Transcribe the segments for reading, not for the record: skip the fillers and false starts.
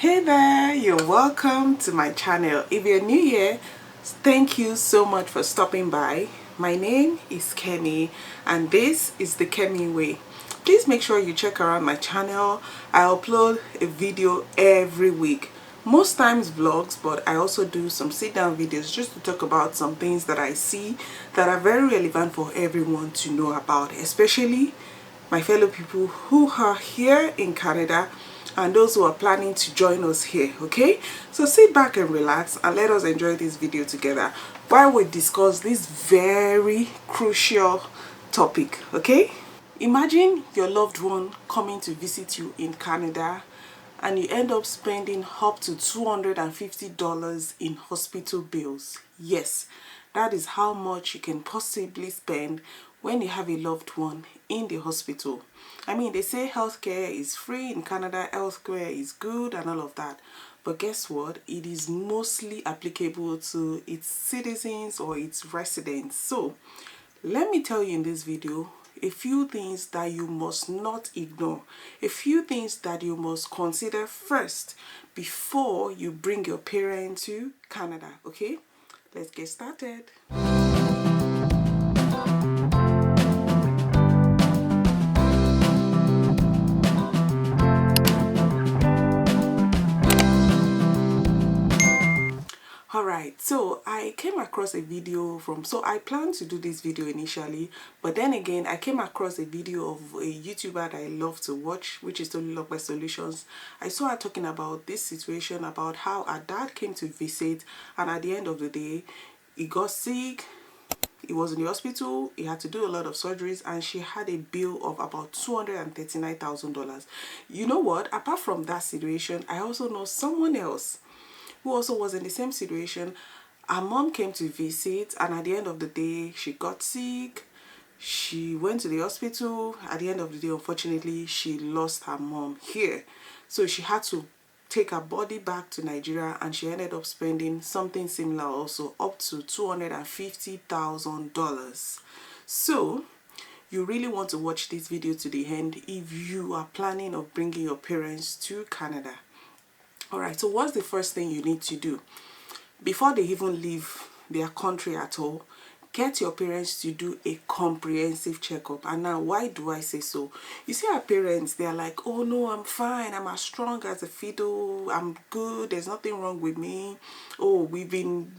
Hey there, you're welcome to my channel. If you're new here, thank you so much for stopping by. My name is Kemi and this is the Kemi way. Please make sure you check around my channel. I upload a video every week. Most times vlogs, but I also do some sit down videos just to talk about some things that I see that are very relevant for everyone to know about, especially my fellow people who are here in Canada and those who are planning to join us here. Okay, so sit back and relax and let us enjoy this video together while we discuss this very crucial topic. Okay, imagine your loved one coming to visit you in Canada and you end up spending up to $250 in hospital bills. Yes, that is how much you can possibly spend when you have a loved one in the hospital. I mean, they say healthcare is free in Canada, healthcare is good and all of that. But guess what? It is mostly applicable to its citizens or its residents. So, let me tell you in this video a few things that you must not ignore, a few things that you must consider first before you bring your parents to Canada. Okay, let's get started. Alright, so I came across a video so I planned to do this video initially, but then again I came across a video of a YouTuber that I love to watch, which is Tolu Lope Solutions. I saw her talking about this situation, about how her dad came to visit and at the end of the day he got sick. He was in the hospital, he had to do a lot of surgeries, and she had a bill of about $239,000. You know what? Apart from that situation, I also know someone else who also was in the same situation. Her mom came to visit and at the end of the day she got sick. She went to the hospital. At the end of the day, unfortunately, she lost her mom here. So she had to take her body back to Nigeria and she ended up spending something similar also, up to $250,000. So you really want to watch this video to the end if you are planning of bringing your parents to Canada. Alright, so what's the first thing you need to do? Before they even leave their country at all, get your parents to do a comprehensive checkup. And now, why do I say so? You see, our parents, they are like, oh no, I'm fine, I'm as strong as a fiddle, I'm good, there's nothing wrong with me. Oh, we've been,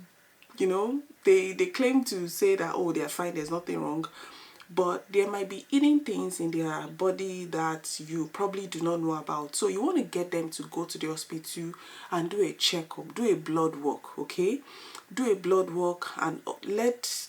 they claim to say that, oh, they're fine, there's nothing wrong. But there might be hidden things in their body that you probably do not know about. So you want to get them to go to the hospital and do a checkup, do a blood work, okay? Do a blood work and let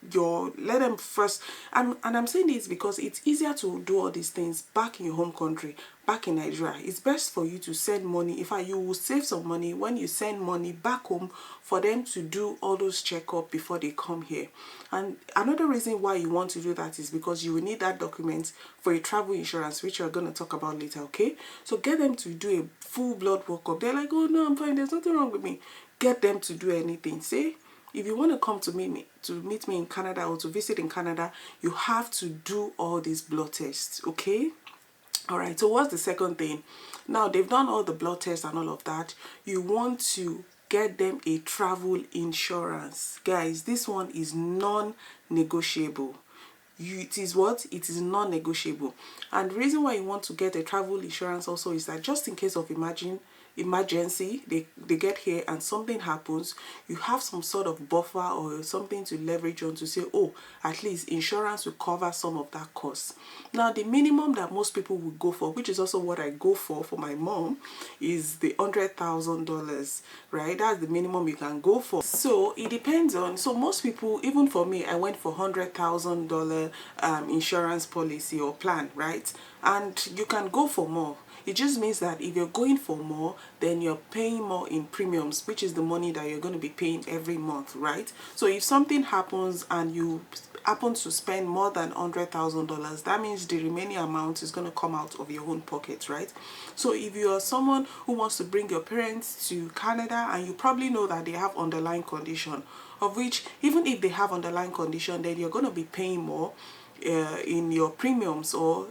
them first, and I'm saying this because it's easier to do all these things back in your home country, back in Nigeria. It's best for you to send money. In fact, you will save some money when you send money back home for them to do all those checkups before they come here. And another reason why you want to do that is because you will need that document for a travel insurance, which we're going to talk about later. Okay, so get them to do a full blood workup. They're like, oh no, I'm fine, there's nothing wrong with me. Get them to do anything. Say, if you want to come to meet me in Canada or to visit in Canada, you have to do all these blood tests, okay? Alright, so what's the second thing? Now, they've done all the blood tests and all of that. You want to get them a travel insurance. Guys, this one is non-negotiable. It is what? It is non-negotiable. And the reason why you want to get a travel insurance also is that just in case of emergency, they get here and something happens, you have some sort of buffer or something to leverage on to say, oh, at least insurance will cover some of that cost. Now, the minimum that most people will go for, which is also what I go for my mom, is the $100,000, right? That's the minimum you can go for. So it depends on, so most people, even for me, I went for $100,000 insurance policy or plan, right? And you can go for more. It just means that if you're going for more, then you're paying more in premiums, which is the money that you're going to be paying every month, right? So if something happens and you happen to spend more than $100,000, that means the remaining amount is going to come out of your own pocket, right? So if you are someone who wants to bring your parents to Canada and you probably know that they have underlying condition, of which even if they have underlying condition, then you're going to be paying more in your premiums, or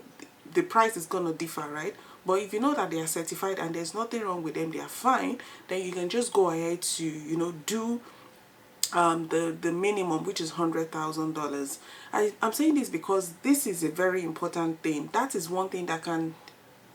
the price is going to differ, right? But if you know that they are certified and there's nothing wrong with them, they are fine, then you can just go ahead to, you know, do the minimum, which is $100,000. I'm saying this because this is a very important thing. That is one thing that can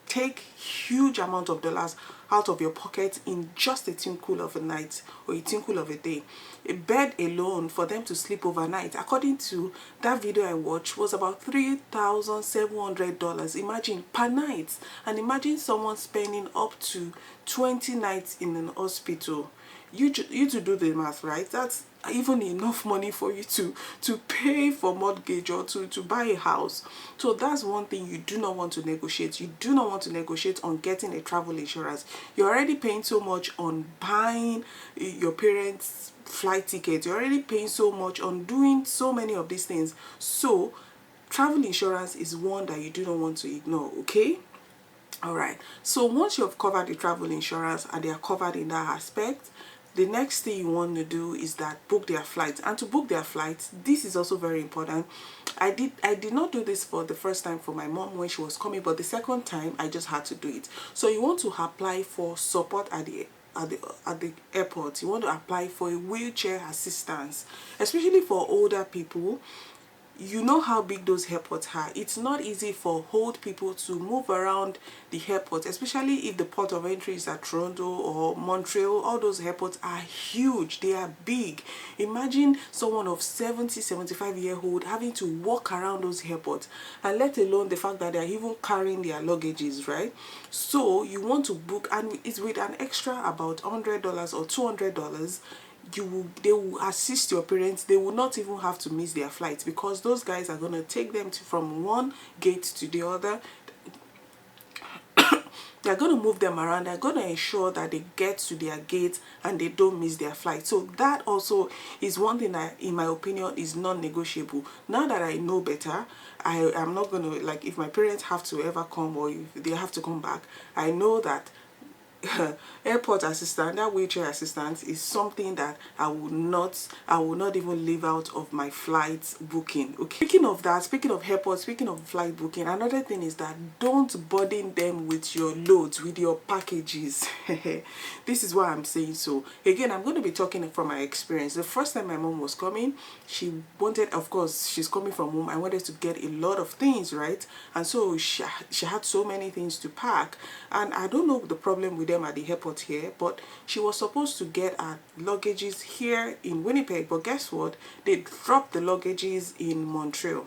take huge amount of dollars out of your pocket in just a tinkle of a night or a tinkle of a day. A bed alone for them to sleep overnight, according to that video I watched, was about $3,700. Imagine, per night. And imagine someone spending up to 20 nights in an hospital. You to do the math, right? That's even enough money for you to pay for mortgage or to buy a house. So that's one thing you do not want to negotiate. You do not want to negotiate on getting a travel insurance. You're already paying so much on buying your parents' flight tickets. You're already paying so much on doing so many of these things. So travel insurance is one that you do not want to ignore, okay? Alright, so once you've covered the travel insurance and they are covered in that aspect, the next thing you want to do is that book their flights. And to book their flights, this is also very important. I did not do this for the first time for my mom when she was coming, but the second time I just had to do it. So you want to apply for support at the airport. You want to apply for a wheelchair assistance, especially for older people. You know how big those airports are. It's not easy for old people to move around the airport, especially if the port of entry is at Toronto or Montreal. All those airports are huge. They are big. Imagine someone of 70, 75-year-old having to walk around those airports, and let alone the fact that they are even carrying their luggages, right? So you want to book, and it's with an extra about $100 or $200. They will assist your parents. They will not even have to miss their flights, because those guys are going to take them from one gate to the other. They're going to move them around. They're going to ensure that they get to their gate and they don't miss their flight. So that also is one thing that, in my opinion, is non-negotiable. Now that I know better, I am not going to, like, if my parents have to ever come or if they have to come back, I know that airport assistant, that wheelchair assistance, is something that I will not even leave out of my flight booking. Okay, speaking of that, speaking of airport, speaking of flight booking, another thing is that don't burden them with your loads, with your packages. This is why I'm saying so. Again, I'm going to be talking from my experience. The first time my mom was coming, she wanted, of course, she's coming from home, I wanted to get a lot of things, right? And so she had so many things to pack, and I don't know the problem with them at the airport here, but she was supposed to get her luggages here in Winnipeg, but guess what? They dropped the luggages in Montreal.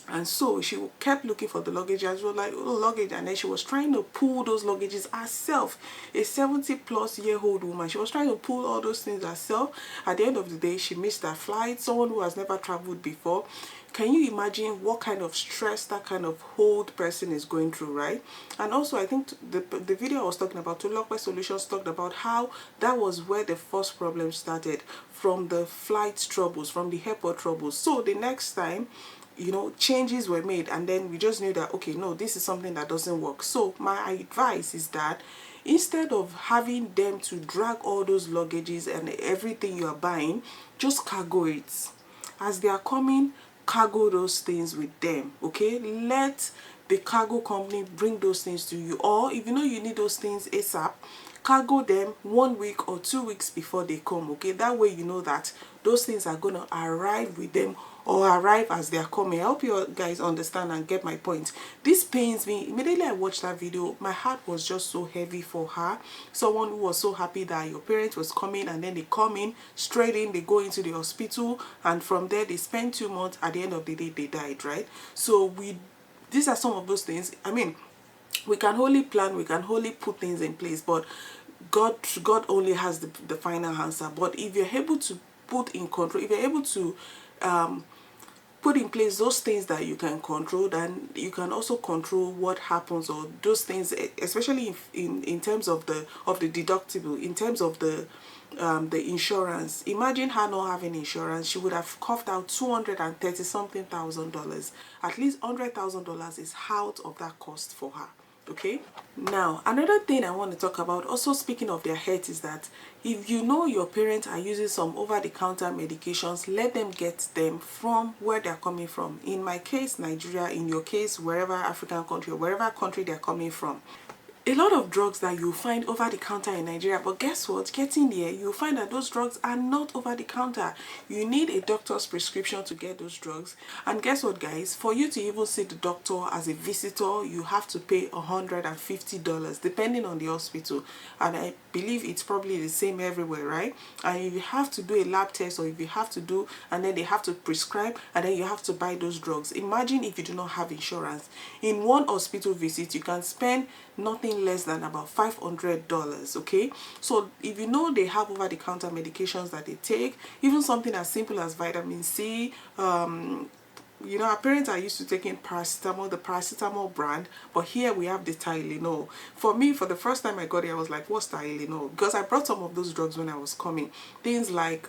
And so she kept looking for the luggage, as well, like, oh, luggage, and then she was trying to pull those luggages herself. A 70-plus-year-old woman, she was trying to pull all those things herself. At the end of the day, she missed her flight. Someone who has never traveled before, can you imagine what kind of stress that kind of old person is going through, right? And also, I think the video I was talking about, Tulokwe Solutions, talked about how that was where the first problem started, from the flight troubles, from the airport troubles. So the next time, you know, changes were made, and then we just knew that, okay, no, this is something that doesn't work. So my advice is that instead of having them to drag all those luggages and everything you are buying, just cargo it. As they are coming, cargo those things with them, okay? Let the cargo company bring those things to you, or if you know you need those things ASAP, cargo them 1 week or 2 weeks before they come, okay? That way you know that those things are going to arrive with them, or arrive as they are coming. I hope you guys understand and get my point. This pains me. Immediately I watched that video, my heart was just so heavy for her. Someone who was so happy that your parents was coming, and then they come in, straight in, they go into the hospital, and from there they spend 2 months. At the end of the day, they died, right? So these are some of those things. I mean, we can only plan, we can only put things in place, but God only has the final answer. But if you're able to put in control, if you're able to put in place those things that you can control, then you can also control what happens, or those things, especially in terms of the deductible, in terms of the insurance. Imagine her not having insurance. She would have coughed out $230 something thousand. At least $100,000 is out of that cost for her. Okay, now another thing I want to talk about, also speaking of their health, is that if you know your parents are using some over-the-counter medications, let them get them from where they're coming from. In my case, Nigeria. In your case, wherever African country or wherever country they're coming from. A lot of drugs that you find over the counter in Nigeria, but guess what? Getting there, you'll find that those drugs are not over the counter. You need a doctor's prescription to get those drugs. And guess what, guys? For you to even see the doctor as a visitor, you have to pay $150 depending on the hospital. And I believe it's probably the same everywhere, right? And if you have to do a lab test, or if you have to do, and then they have to prescribe, and then you have to buy those drugs. Imagine if you do not have insurance. In one hospital visit, you can spend nothing less than about $500. Okay, so if you know they have over-the-counter medications that they take, even something as simple as vitamin C, you know, our parents are used to taking paracetamol, the paracetamol brand, but here we have the Tylenol. For me, for the first time I got it, I was like, what's Tylenol? Because I brought some of those drugs when I was coming. Things like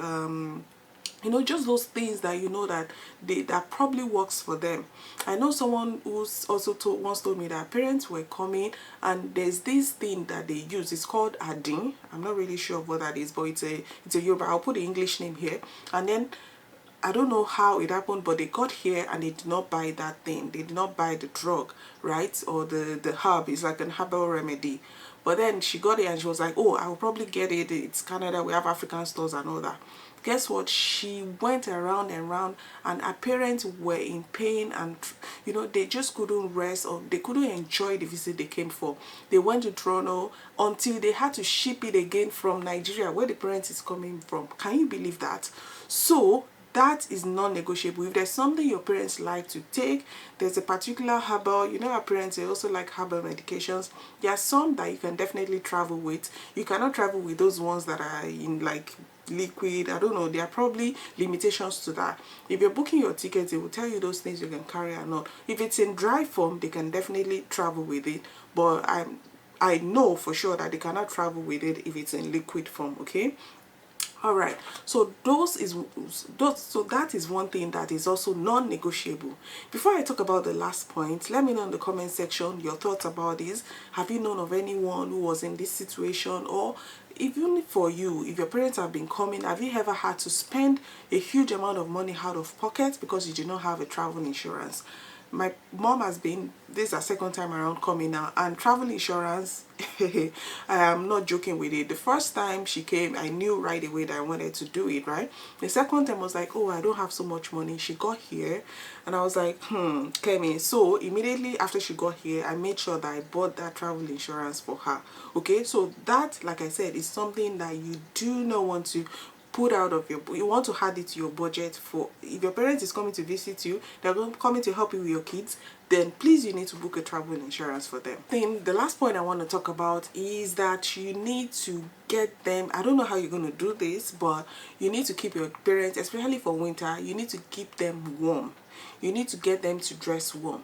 you know, just those things that you know that that probably works for them. I know someone who's also once told me that parents were coming, and there's this thing that they use. It's called Adin. I'm not really sure of what that is, but it's a Yoruba. I'll put the English name here. And then I don't know how it happened, but they got here and they did not buy that thing. They did not buy the drug, right? Or the herb. It's like an herbal remedy. But then she got it and she was like, oh, I will probably get it. It's Canada. We have African stores and all that. Guess what? She went around and around, and her parents were in pain, and you know, they just couldn't rest, or they couldn't enjoy the visit they came for. They went to Toronto until they had to ship it again from Nigeria, where the parents is coming from. Can you believe that? So that is non-negotiable. If there's something your parents like to take, there's a particular herbal, you know, our parents, they also like herbal medications. There are some that you can definitely travel with. You cannot travel with those ones that are in like liquid. I don't know, there are probably limitations to that. If you're booking your tickets, they will tell you those things you can carry or not. If it's in dry form, they can definitely travel with it, but I know for sure that they cannot travel with it if it's in liquid form. Okay, all right, so that is one thing that is also non-negotiable. Before I talk about the last point, let me know in the comment section your thoughts about this. Have you known of anyone who was in this situation? Or even for you, if your parents have been coming, have you ever had to spend a huge amount of money out of pocket because you do not have a travel insurance? My mom has been, this is her second time around coming now, and travel insurance, I am not joking with it. The first time she came, I knew right away that I wanted to do it, right? The second time I was like, oh, I don't have so much money. She got here and I was like, Kemi. So immediately after she got here, I made sure that I bought that travel insurance for her. Okay, so that, like I said, is something that you do not want to put out of you want to add it to your budget. For if your parents is coming to visit you, they're coming to help you with your kids, then please, you need to book a travel insurance for them. Then the last point I want to talk about is that you need to get them, I don't know how you're going to do this, but you need to keep your parents, especially for winter, you need to keep them warm. You need to get them to dress warm.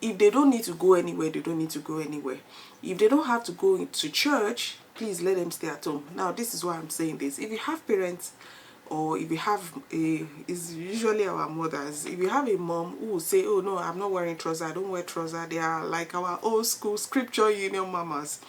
If they don't need to go anywhere, they don't need to go anywhere. If they don't have to go to church, please let them stay at home. Now, this is why I'm saying this. If you have parents, or if you have it's usually our mothers, if you have a mom who will say, oh no, I'm not wearing trousers, I don't wear trousers, they are like our old school scripture union mamas,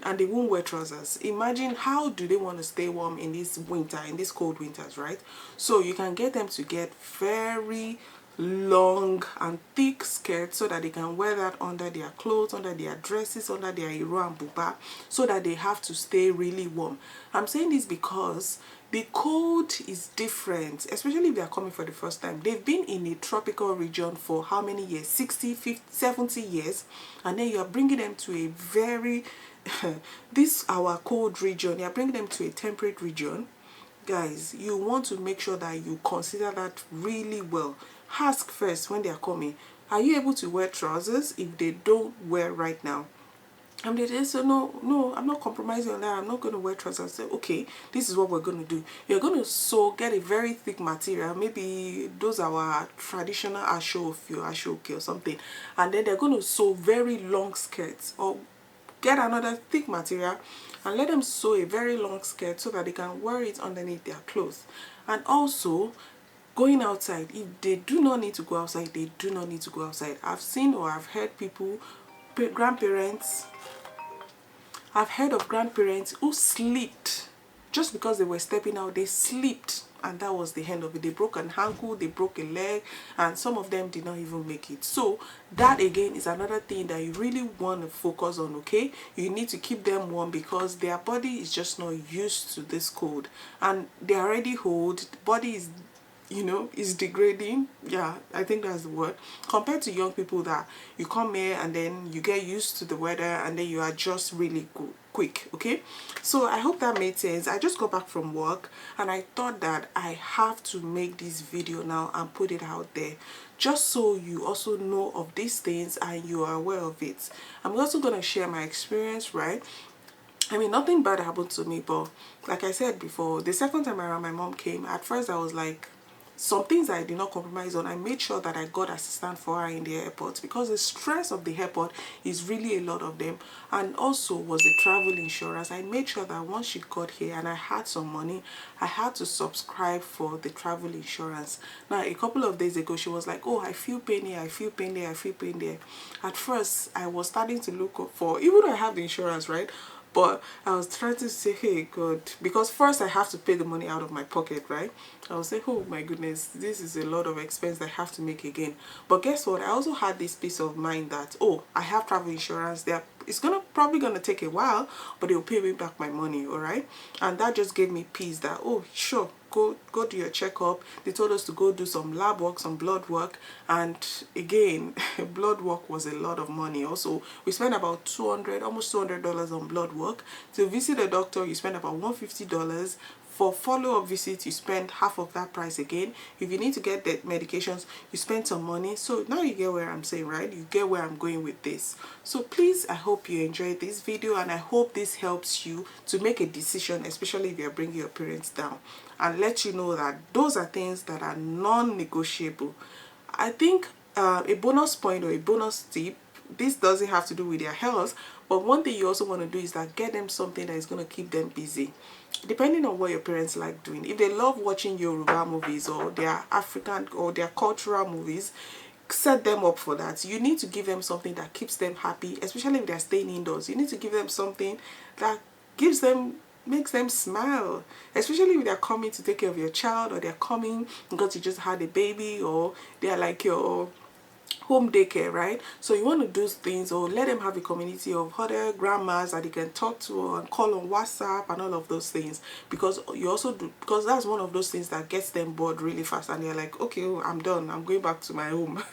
and they won't wear trousers. Imagine how do they want to stay warm in this winter, in these cold winters, right? So you can get them to get very long and thick skirts so that they can wear that under their clothes, under their dresses, under their iro and buba, so that they have to stay really warm. I'm saying this because the cold is different, especially if they are coming for the first time. They've been in a tropical region for how many years? 60, 50, 70 years, and then you are bringing them to a very this our cold region, you are bringing them to a temperate region. Guys, you want to make sure that you consider that really well. Ask first when they are coming, are you able to wear trousers? If they don't wear right now, and they say, no, I'm not compromising on that, I'm not going to wear trousers. Say, okay, this is what we're going to do. You're going to get a very thick material, maybe those are our traditional ashoke or something, and then they're going to sew very long skirts, or get another thick material and let them sew a very long skirt so that they can wear it underneath their clothes. And also, going outside, if they do not need to go outside, they do not need to go outside. I've seen or I've heard people grandparents, I've heard of grandparents who slipped just because they were stepping out. They slipped and that was the end of it. They broke an ankle, they broke a leg, and some of them did not even make it. So that again is another thing that you really want to focus on. Okay, you need to keep them warm because their body is just not used to this cold, and they're already old. The body is, you know, is degrading. Yeah, I think that's the word, compared to young people that you come here and then you get used to the weather and then you adjust really quick. Okay, so I hope that made sense. I just got back from work and I thought that I have to make this video now and put it out there, just so you also know of these things and you are aware of it. I'm also going to share my experience, right? I mean, nothing bad happened to me, but like I said before, the second time around my mom came, at first I was like, some things I did not compromise on. I made sure that I got assistance for her in the airport because the stress of the airport is really a lot of them. And also was the travel insurance. I made sure that once she got here and I had some money, I had to subscribe for the travel insurance. Now, a couple of days ago, she was like, oh, I feel pain here, I feel pain there, I feel pain there. At first, I was starting to look for, even though I have the insurance, right? But I was trying to say, hey God, because first I have to pay the money out of my pocket, right? I was like, oh my goodness, this is a lot of expense that I have to make again. But guess what? I also had this peace of mind that, oh, I have travel insurance. It's probably gonna take a while, but they'll pay me back my money, all right? And that just gave me peace that, oh, sure, go do your checkup. They told us to go do some lab work, some blood work, and again, blood work was a lot of money. Also, we spent about almost $200 on blood work. To visit a doctor, you spend about $150. For follow-up visits, you spend half of that price again. If you need to get the medications, you spend some money. So now you get where I'm saying, right? You get where I'm going with this. So please, I hope you enjoyed this video and I hope this helps you to make a decision, especially if you're bringing your parents down, and let you know that those are things that are non-negotiable. I think a bonus point or a bonus tip, this doesn't have to do with their health, but one thing you also want to do is that get them something that is going to keep them busy, depending on what your parents like doing. If they love watching Yoruba movies or their African or their cultural movies, set them up for that. You need to give them something that keeps them happy, especially if they're staying indoors. You need to give them something that makes them smile, especially if they're coming to take care of your child, or they're coming because you just had a baby, or they're like your home daycare, right? So you want to do things, or let them have a community of other grandmas that they can talk to and call on WhatsApp and all of those things, because you also do, because that's one of those things that gets them bored really fast and they're like, okay, oh, I'm done, I'm going back to my home.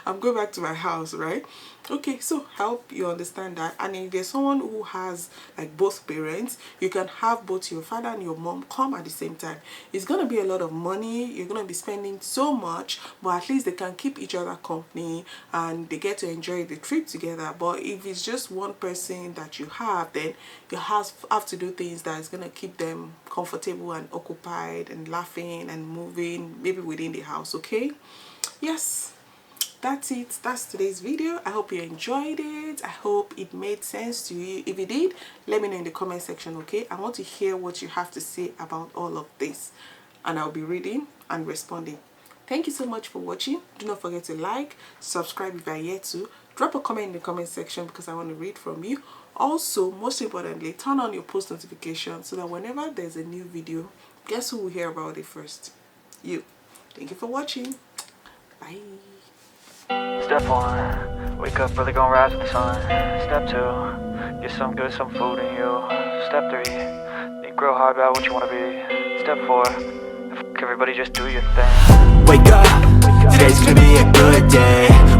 I'm going back to my house, right? Okay, so help you understand that. And if there's someone who has like both parents, you can have both your father and your mom come at the same time. It's going to be a lot of money, you're going to be spending so much, but at least they can keep each other company and they get to enjoy the trip together. But if it's just one person that you have, then you have to do things that is going to keep them comfortable and occupied and laughing and moving, maybe within the house. Okay, yes, that's it. That's today's video. I hope you enjoyed it. I hope it made sense to you. If it did, let me know in the comment section. Okay, I want to hear what you have to say about all of this, and I'll be reading and responding. Thank you so much for watching. Do not forget to like, subscribe if you are yet to, drop a comment in the comment section because I want to read from you. Also, most importantly, turn on your post notifications so that whenever there's a new video, guess who will hear about it first? You. Thank you for watching. Bye. Step 1, wake up early, gonna rise with the sun. Step 2, get some food in you. Step 3, think real hard about what you wanna be. Step 4, everybody just do your thing. Wake up, today's gonna be a good day.